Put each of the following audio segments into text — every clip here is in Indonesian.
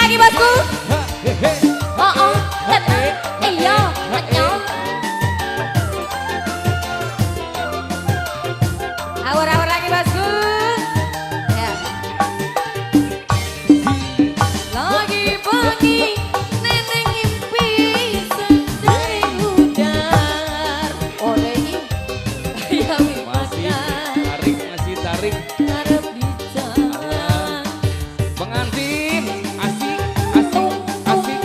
lagi bosku. Oh oh, tenang. Iya, menyong. Awur-awur lagi bosku. Ya. Lagi pagi neneng ngimpi sedari udar. Oleh ya Masih tarik. ngarep di jalan. Pengantin, asik. Pengantin.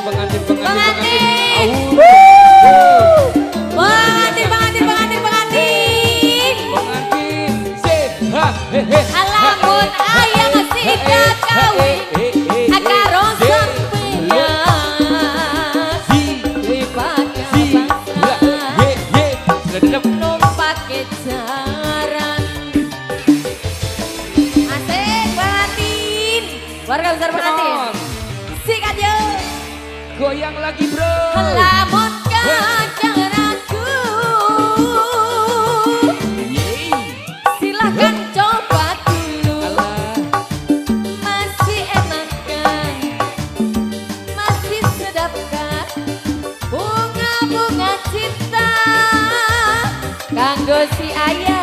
Pengantin. Pengantin. Sip. Ha, he, he. Alamun ayang sidat kawin karo sampeyan daripada bangsa numpak jaran. Asik pengantin, warga besar pengantin. Sikat yo. Goyang lagi bro. Lamun kacang ragu, silahkan coba dulu. Masih enak kan, masih sedap kan, bunga-bunga cinta kanggo si ayah.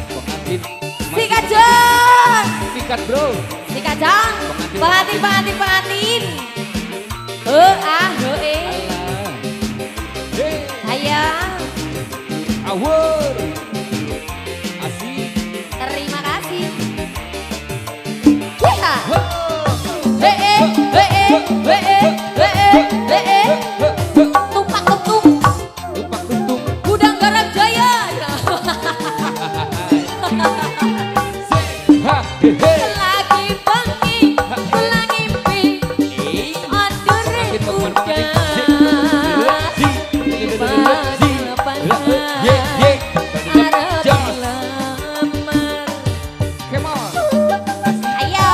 Pengantin. Sikat jong, Sikat bro. sikat jong, pengantin. Ayo. Awur. Asik. Terima kasih. Tumpak tung. Tumpak tuntung. Gudang garam jaya. Ha, he, he. Lagi bengi, lagi mimpi. Aduh udah. Come on. Ayo.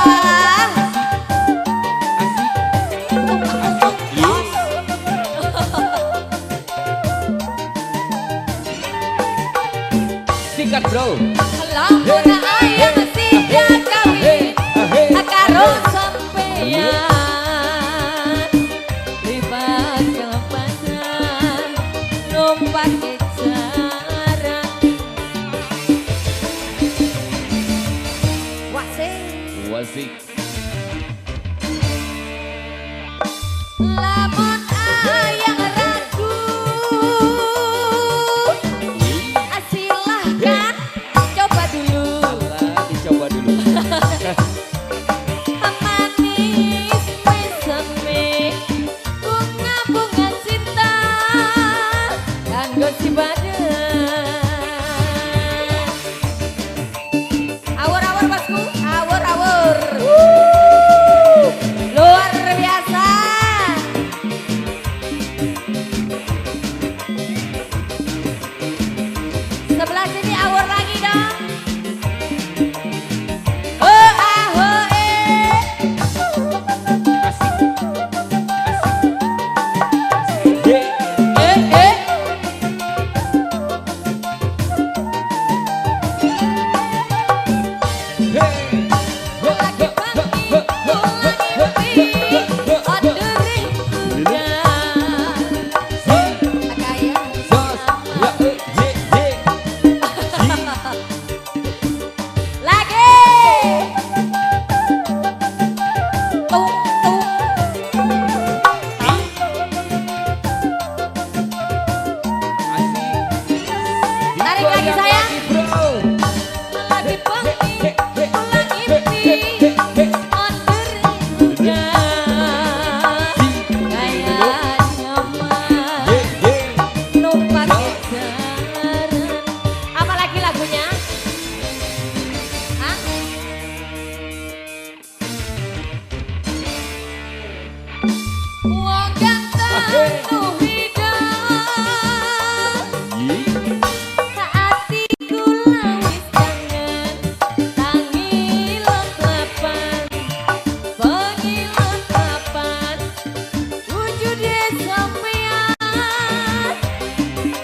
Sikat bro. Lamun ayang sidat kawin karo sampeyan libat kelepasan numpak jaran. Wasik. Lamun ayang ragu, silahkan coba dulu. Dicoba dulu. Manis meseme, bunga-bunga cinta kanggo si badan. Awur-awur bosku, awur-awur. Luar biasa. Sebelah sini awur lagi dong.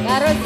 Harus